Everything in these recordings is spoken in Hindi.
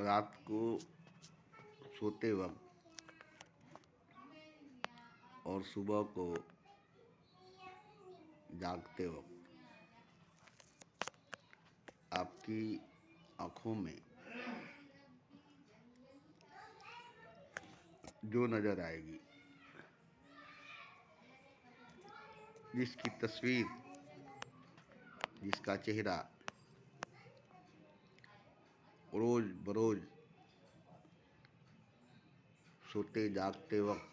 रात को सोते वक्त और सुबह को जागते वक्त आपकी आँखों में जो नज़र आएगी, जिसकी तस्वीर, जिसका चेहरा रोज बरोज सोते जागते वक्त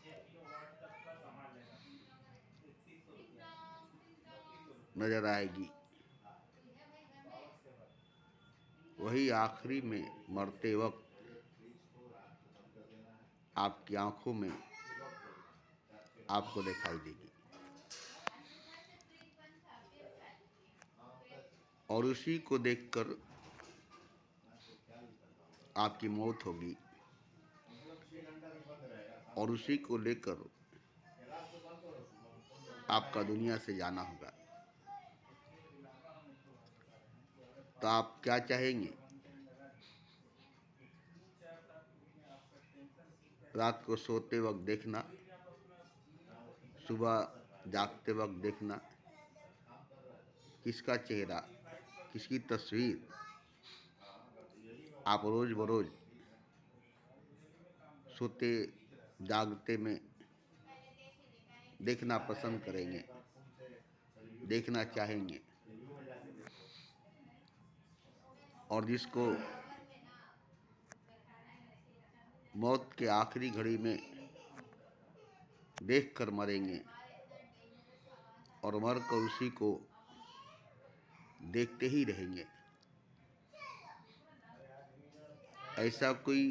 नजर आएगी, वही आखिरी में मरते वक्त आपकी आंखों में आपको दिखाई देगी। और उसी को देखकर आपकी मौत होगी और उसी को लेकर आपका दुनिया से जाना होगा। तो आप क्या चाहेंगे? रात को सोते वक्त देखना, सुबह जागते वक्त देखना, किसका चेहरा, किसकी तस्वीर आप रोज बरोज सोते जागते में देखना पसंद करेंगे, देखना चाहेंगे। और जिसको मौत के आखिरी घड़ी में देखकर मरेंगे और मरकर उसी को देखते ही रहेंगे। ऐसा कोई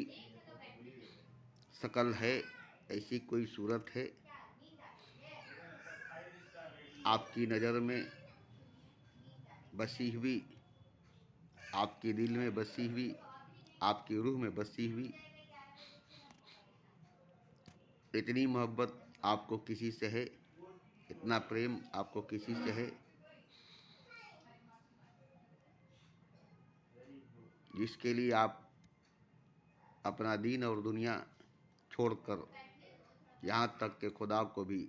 शक्ल है, ऐसी कोई सूरत है आपकी नज़र में बसी हुई, आपके दिल में बसी हुई, आपकी रूह में बसी हुई, इतनी मोहब्बत आपको किसी से है, इतना प्रेम आपको किसी से है, जिसके लिए आप अपना दीन और दुनिया छोड़कर यहाँ तक के खुदा को भी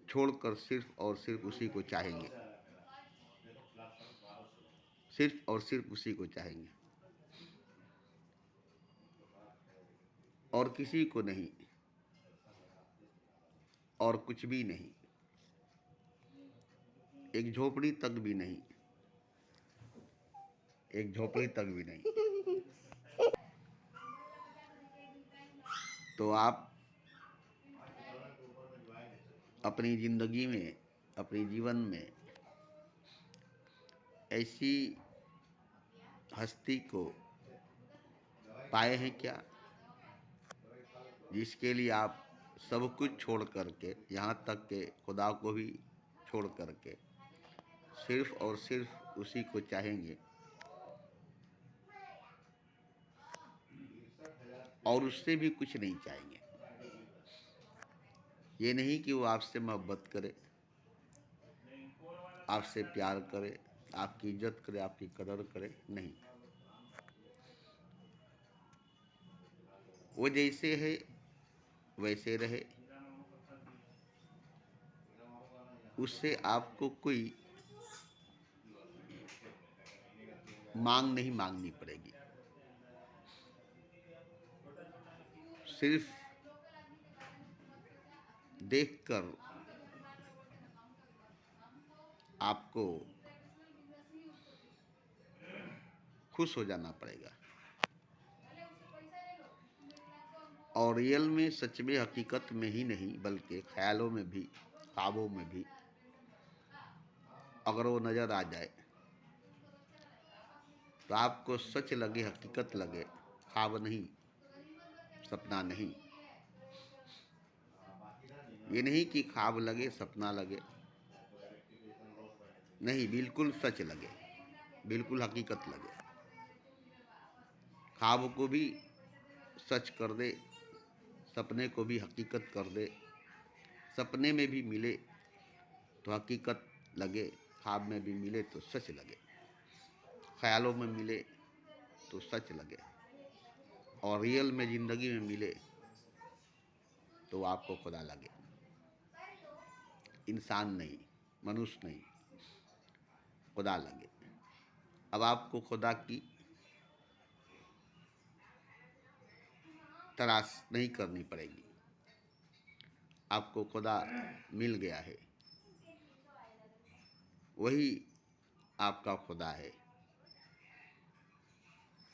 छोड़कर सिर्फ और सिर्फ उसी को चाहेंगे, सिर्फ और सिर्फ उसी को चाहेंगे और किसी को नहीं और कुछ भी नहीं, एक झोपड़ी तक भी नहीं, एक झोपड़ी तक भी नहीं। तो आप अपनी जिंदगी में, अपने जीवन में ऐसी हस्ती को पाए हैं क्या, जिसके लिए आप सब कुछ छोड़ करके, यहाँ तक के खुदा को भी छोड़ करके सिर्फ और सिर्फ उसी को चाहेंगे और उससे भी कुछ नहीं चाहेंगे। ये नहीं कि वो आपसे मोहब्बत करे, आपसे प्यार करे, आपकी इज्जत करे, आपकी कदर करे, नहीं। वो जैसे है वैसे रहे, उससे आपको कोई मांग नहीं मांगनी पड़ेगी। सिर्फ देखकर आपको खुश हो जाना पड़ेगा। और रियल में, सच में, हकीकत में ही नहीं बल्कि ख्यालों में भी, ख्वाबों में भी अगर वो नज़र आ जाए तो आपको सच लगे, हकीकत लगे, ख्वाब नहीं, सपना नहीं। ये नहीं कि ख्वाब लगे, सपना लगे, नहीं, बिल्कुल सच लगे, बिल्कुल हकीकत लगे। ख्वाब को भी सच कर दे, सपने को भी हकीकत कर दे, सपने में भी मिले तो हकीकत लगे, ख्वाब में भी मिले तो सच लगे, ख्यालों में मिले तो सच लगे, और रियल में ज़िंदगी में मिले तो आपको खुदा लगे, इंसान नहीं, मनुष्य नहीं, खुदा लगे। अब आपको खुदा की तलाश नहीं करनी पड़ेगी, आपको खुदा मिल गया है, वही आपका खुदा है,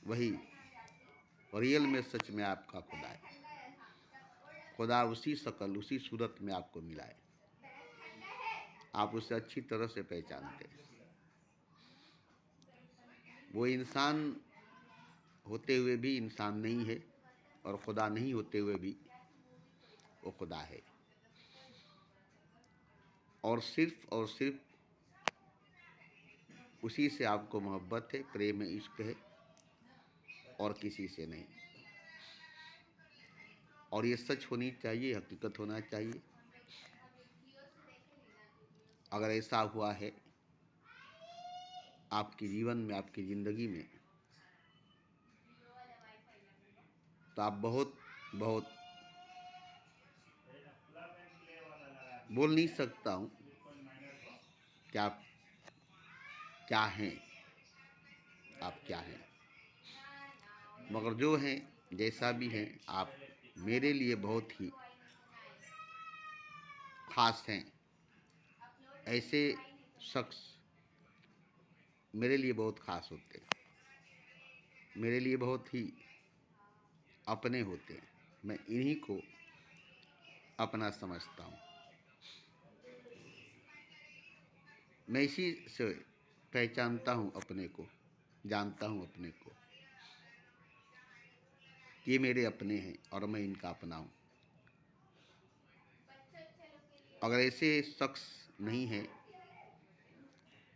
वही रियल में सच में आपका खुदा है। खुदा उसी शक्ल उसी सूरत में आपको मिला है, आप उसे अच्छी तरह से पहचानते हैं। वो इंसान होते हुए भी इंसान नहीं है, और खुदा नहीं होते हुए भी वो खुदा है, और सिर्फ उसी से आपको मोहब्बत है, प्रेम है, इश्क है, और किसी से नहीं। और ये सच होनी चाहिए, हकीकत होना चाहिए। अगर ऐसा हुआ है आपके जीवन में, आपकी ज़िंदगी में, तो आप बहुत बहुत बोल नहीं सकता हूँ कि आप क्या हैं, आप क्या हैं, मगर जो हैं, जैसा भी हैं, आप मेरे लिए बहुत ही खास हैं। ऐसे शख्स मेरे लिए बहुत खास होते हैं, मेरे लिए बहुत ही अपने होते हैं। मैं इन्हीं को अपना समझता हूँ। मैं इसी से पहचानता हूँ अपने को, जानता हूँ अपने को, ये मेरे अपने हैं और मैं इनका अपना हूँ। अगर ऐसे शख्स नहीं हैं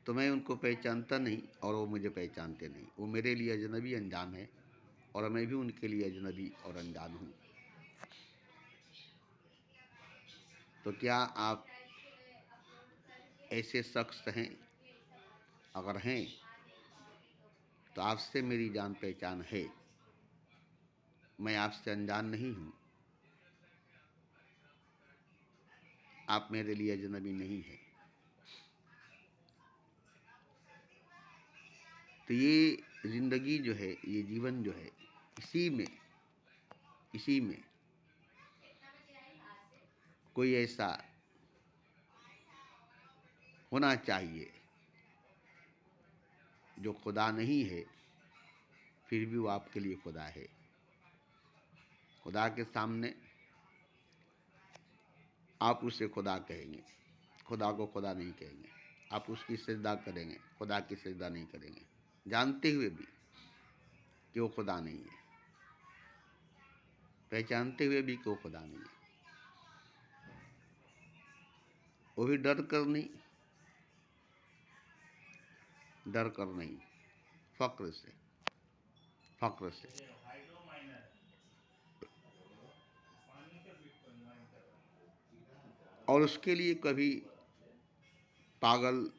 तो मैं उनको पहचानता नहीं और वो मुझे पहचानते नहीं। वो मेरे लिए अजनबी अनजान है, और मैं भी उनके लिए अजनबी और अनजान हूँ। तो क्या आप ऐसे शख्स हैं? अगर हैं तो आपसे मेरी जान पहचान है, मैं आपसे अनजान नहीं हूँ, आप मेरे लिए अजनबी नहीं हैं। तो ये ज़िंदगी जो है, ये जीवन जो है, इसी में कोई ऐसा होना चाहिए जो खुदा नहीं है, फिर भी वो आपके लिए खुदा है। खुदा के सामने आप उसे खुदा कहेंगे, खुदा को खुदा नहीं कहेंगे। आप उसकी सजदा करेंगे, खुदा की सजदा नहीं करेंगे, जानते हुए भी कि वो खुदा नहीं है, पहचानते हुए भी कि वो खुदा नहीं है। वो भी डर कर नहीं, फ़क्र से। और उसके लिए कभी पागल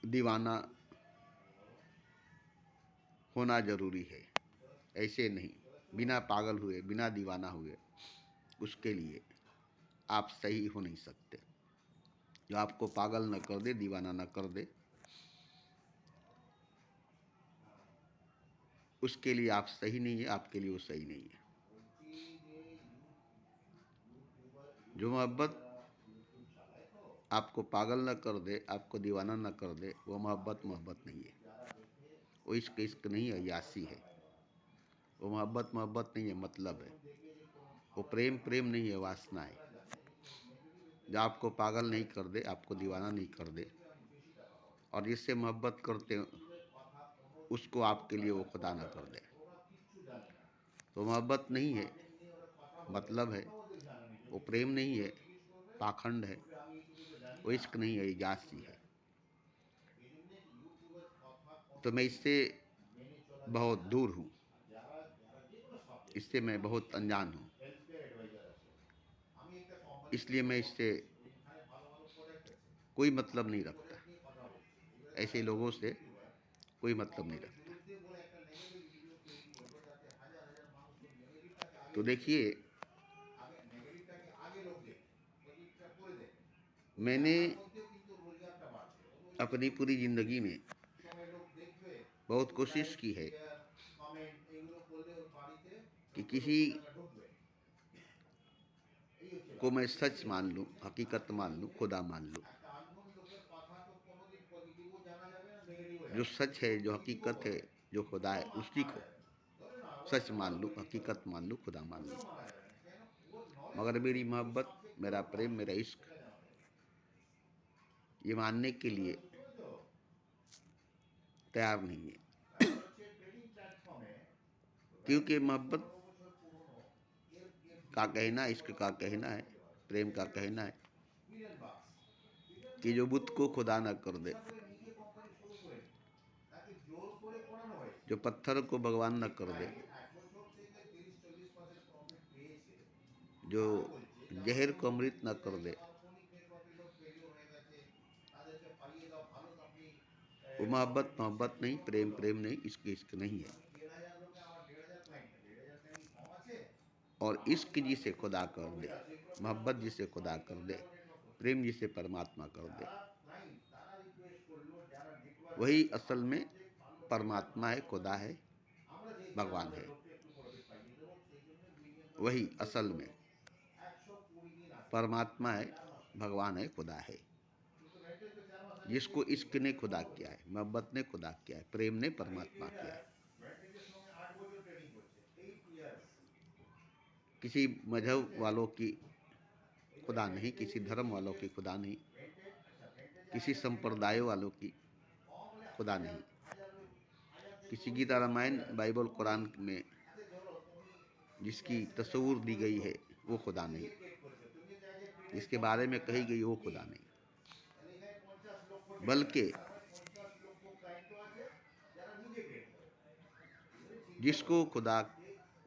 दीवाना होना ज़रूरी है, ऐसे नहीं। बिना पागल हुए, बिना दीवाना हुए उसके लिए आप सही हो नहीं सकते। जो आपको पागल न कर दे, दीवाना न कर दे, उसके लिए आप सही नहीं है, आपके लिए वो सही नहीं है। जो मोहब्बत आपको पागल न कर दे, आपको दीवाना न कर दे, वो मोहब्बत नहीं है। वो इश्क नहीं है, यासी है। वो मोहब्बत नहीं है, मतलब है। वो प्रेम नहीं है, वासना है। जो आपको पागल नहीं कर दे, आपको दीवाना नहीं कर दे, और जिससे मोहब्बत करते हो उसको आपके लिए वो खुदा ना कर दे, तो मोहब्बत नहीं है, मतलब है। वो प्रेम नहीं है, पाखंड है। वो इश्क नहीं है, यासी है। तो मैं इससे बहुत दूर हूँ, इससे मैं बहुत अनजान हूँ। इसलिए मैं इससे कोई मतलब नहीं रखता, ऐसे लोगों से कोई मतलब नहीं रखता। तो देखिए, मैंने अपनी पूरी ज़िंदगी में बहुत कोशिश की है कि किसी को मैं सच मान लूं, हकीकत मान लूं, खुदा मान लूं। जो सच है, जो हकीकत है, जो खुदा है, उसी को सच मान लूं, हकीकत मान लूं, खुदा मान लूं। मगर मेरी मोहब्बत, मेरा प्रेम, मेरा इश्क ये मानने के लिए तैयार नहीं है। क्योंकि मोहब्बत का कहना, इश्क का कहना है, प्रेम का कहना है कि जो बुत को खुदा न कर दे, जो पत्थर को भगवान न कर दे, जो जहर को अमृत न कर दे, वो मोहब्बत मोहब्बत नहीं, प्रेम प्रेम नहीं, इश्क इश्क नहीं है। और इश्क जिसे खुदा कर दे, मोहब्बत जिसे खुदा कर दे, प्रेम जिसे परमात्मा कर दे, वही असल में परमात्मा है, खुदा है, भगवान है। वही असल में परमात्मा है, भगवान है, खुदा है। जिसको इश्क ने खुदा किया है, मोहब्बत ने खुदा किया है, प्रेम ने परमात्मा किया है। किसी मजहब वालों की खुदा नहीं, किसी धर्म वालों की खुदा नहीं, किसी संप्रदाय वालों की खुदा नहीं। किसी गीता, रामायण, बाइबल, कुरान में जिसकी तस्वीर दी गई है वो खुदा नहीं, जिसके बारे में कही गई वो खुदा नहीं, बल्कि जिसको खुदा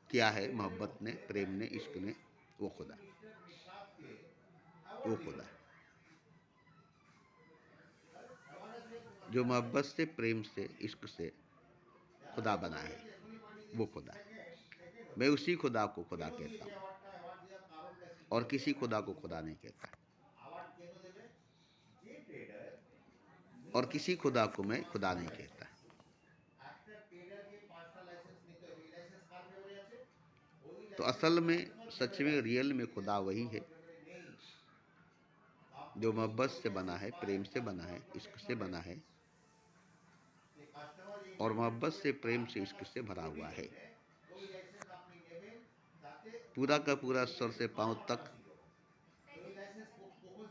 किया है मोहब्बत ने, प्रेम ने, इश्क ने, वो खुदा, वो खुदा जो मोहब्बत से, प्रेम से, इश्क से खुदा बना है, वो खुदा। मैं उसी खुदा को खुदा कहता हूँ और किसी खुदा को खुदा नहीं कहता, और किसी खुदा को मैं खुदा नहीं कहता। तो असल में, सच में, रियल में खुदा वही है जो मोहब्बत से बना है, प्रेम से बना है, इश्क से बना है, और मोहब्बत से, प्रेम से, इश्क से भरा हुआ है। पूरा का पूरा सर से पांव तक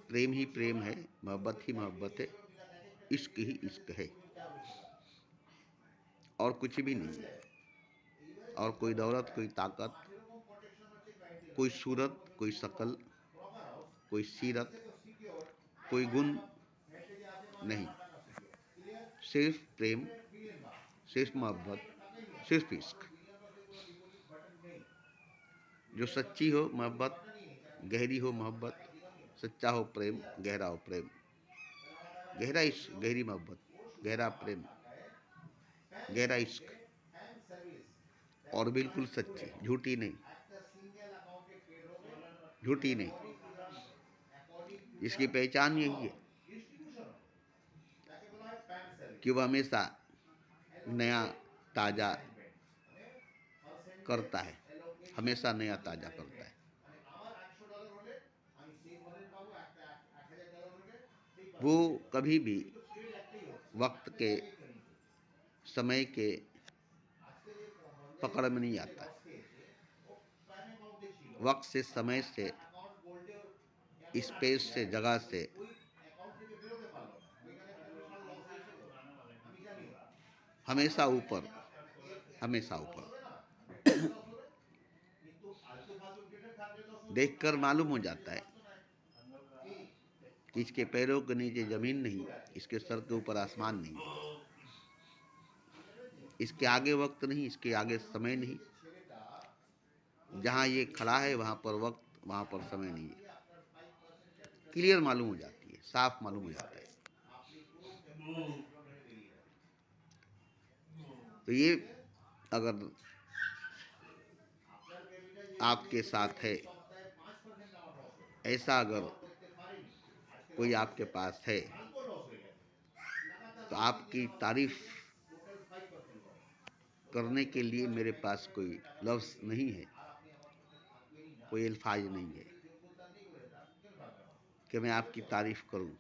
प्रेम ही प्रेम है, मोहब्बत ही मोहब्बत है, इश्क ही इश्क है, और कुछ भी नहीं है। और कोई दौलत, कोई ताकत, कोई सूरत, कोई शकल, कोई सीरत, कोई गुण नहीं। सिर्फ प्रेम, सिर्फ मोहब्बत, सिर्फ इश्क। जो सच्ची हो मोहब्बत, गहरी हो मोहब्बत, सच्चा हो प्रेम, गहरा हो प्रेम, गहरा इश्क, गहरी मोहब्बत, गहरा प्रेम, गहरा इश्क, और बिल्कुल सच्ची, झूठी नहीं, झूठी नहीं। इसकी पहचान यही है कि वह हमेशा नया ताज़ा करता है, हमेशा नया ताज़ा करता है। वो कभी भी वक्त के, समय के पकड़ में नहीं आता। वक्त से, समय से, स्पेस से, जगह से हमेशा ऊपर, हमेशा ऊपर। देखकर मालूम हो जाता है कि इसके पैरों के नीचे जमीन नहीं, इसके सर के ऊपर आसमान नहीं, इसके आगे वक्त नहीं, इसके आगे समय नहीं। जहाँ ये खड़ा है वहाँ पर वक्त, वहाँ पर समय नहीं है। क्लियर मालूम हो जाती है, साफ मालूम हो जाता है। तो ये अगर आपके साथ है, ऐसा अगर कोई आपके पास है तो आपकी तारीफ करने के लिए मेरे पास कोई लफ्ज़ नहीं है, कोई अल्फाज नहीं है कि मैं आपकी तारीफ करूं।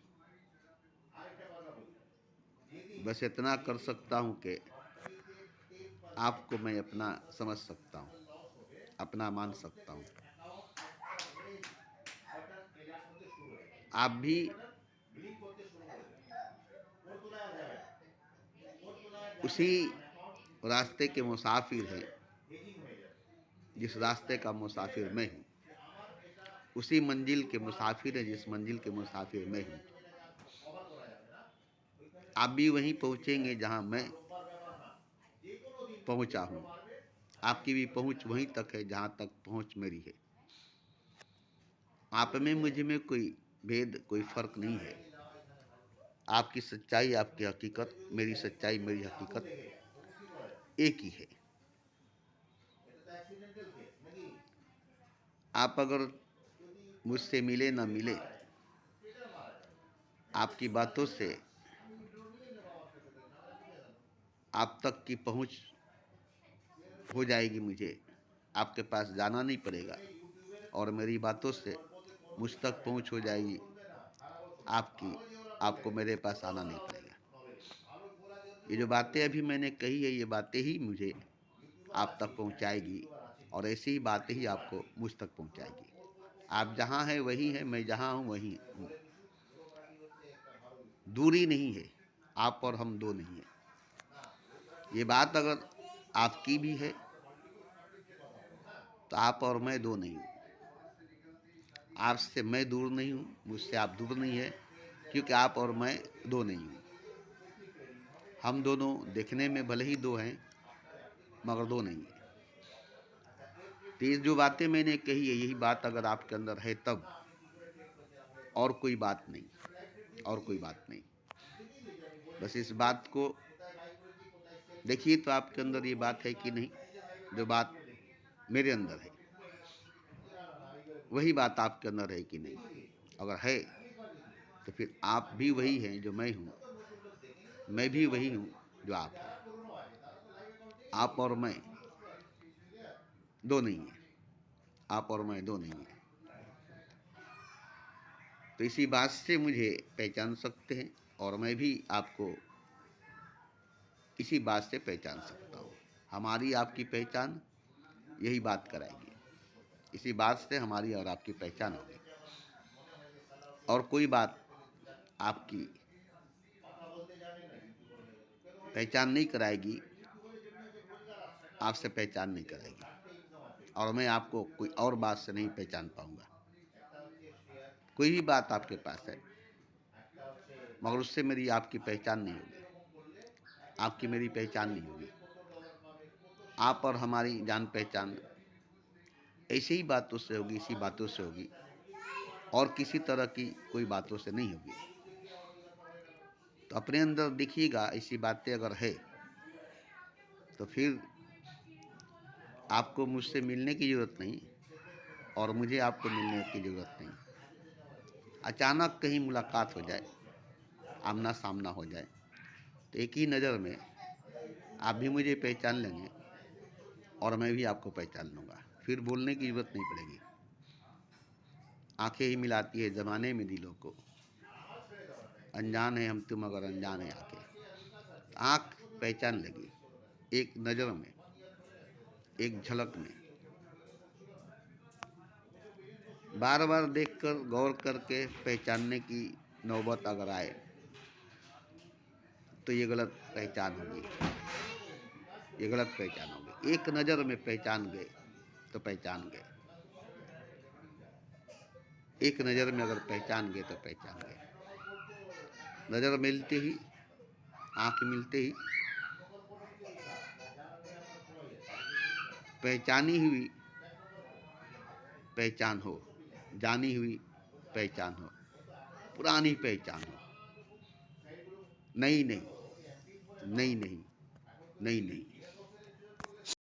बस इतना कर सकता हूं कि आपको मैं अपना समझ सकता हूं, अपना मान सकता हूं। आप भी उसी रास्ते के मुसाफिर हैं जिस रास्ते का मुसाफिर मैं हूँ, उसी मंजिल के मुसाफिर हैं जिस मंजिल के मुसाफिर मैं हूँ। आप भी वहीं पहुँचेंगे जहाँ मैं पहुँचा हूँ। आपकी भी पहुँच वहीं तक है जहाँ तक पहुँच मेरी है। आप में मुझ में कोई भेद, कोई फर्क नहीं है। आपकी सच्चाई, आपकी हकीकत, मेरी सच्चाई, मेरी हकीकत एक ही है। आप अगर मुझसे मिले ना मिले, आपकी बातों से आप तक की पहुंच हो जाएगी। मुझे आपके पास जाना नहीं पड़ेगा और मेरी बातों से मुझ तक पहुंच हो जाएगी आपकी। आपको मेरे पास आना नहीं पड़ेगा। ये जो बातें अभी मैंने कही है, ये बातें ही मुझे आप तक पहुंचाएगी और ऐसी ही बातें ही आपको मुझ तक पहुंचाएगी। आप जहाँ हैं वही हैं, मैं जहाँ हूँ वहीं हूँ। दूरी नहीं है, आप और हम दो नहीं है। ये बात अगर आपकी भी है तो आप और मैं दो नहीं हूँ। आपसे मैं दूर नहीं हूँ, मुझसे आप दूर नहीं है, क्योंकि आप और मैं दो नहीं हूँ। हम दोनों देखने में भले ही दो हैं मगर दो नहीं है। तो ये जो बातें मैंने कही है, यही बात अगर आपके अंदर है तब, और कोई बात नहीं, और कोई बात नहीं। बस इस बात को देखिए तो आपके अंदर ये बात है कि नहीं। जो बात मेरे अंदर है वही बात आपके अंदर है कि नहीं। अगर है तो फिर आप भी वही हैं जो मैं हूँ, मैं भी वही हूँ जो आप हैं। आप और मैं दो नहीं है, आप और मैं दो नहीं है। तो इसी बात से मुझे पहचान सकते हैं और मैं भी आपको इसी बात से पहचान सकता हूँ। हमारी आपकी पहचान यही बात कराएगी। इसी बात से हमारी और आपकी पहचान होगी और कोई बात आपकी पहचान नहीं कराएगी, आपसे पहचान नहीं कराएगी और मैं आपको कोई और बात से नहीं पहचान पाऊंगा। कोई भी बात आपके पास है मगर उससे मेरी आपकी पहचान नहीं होगी, आपकी मेरी पहचान नहीं होगी। आप और हमारी जान पहचान ऐसी ही बातों से होगी, इसी बातों से होगी और किसी तरह की कोई बातों से नहीं होगी। तो अपने अंदर देखिएगा, ऐसी बातें अगर है तो फिर आपको मुझसे मिलने की ज़रूरत नहीं और मुझे आपको मिलने की ज़रूरत नहीं। अचानक कहीं मुलाकात हो जाए, आमना सामना हो जाए तो एक ही नज़र में आप भी मुझे पहचान लेंगे और मैं भी आपको पहचान लूँगा। फिर बोलने की ज़रूरत नहीं पड़ेगी। आंखें ही मिलाती है ज़माने में दिलों को, अनजान है हम तुम अगर अनजान है आंखें। आँख पहचान लगी एक नज़र में, एक झलक में। बार बार देखकर गौर करके पहचानने की नौबत अगर आए तो ये गलत पहचान होगी, ये गलत पहचान होगी। एक नज़र में पहचान गए तो पहचान गए, एक नज़र में अगर पहचान गए तो पहचान गए। नज़र मिलते ही, आँख मिलते ही पहचानी हुई पहचान हो, जानी हुई पहचान हो, पुरानी पहचान हो। नहीं नहीं, नहीं नहीं, नहीं नहीं।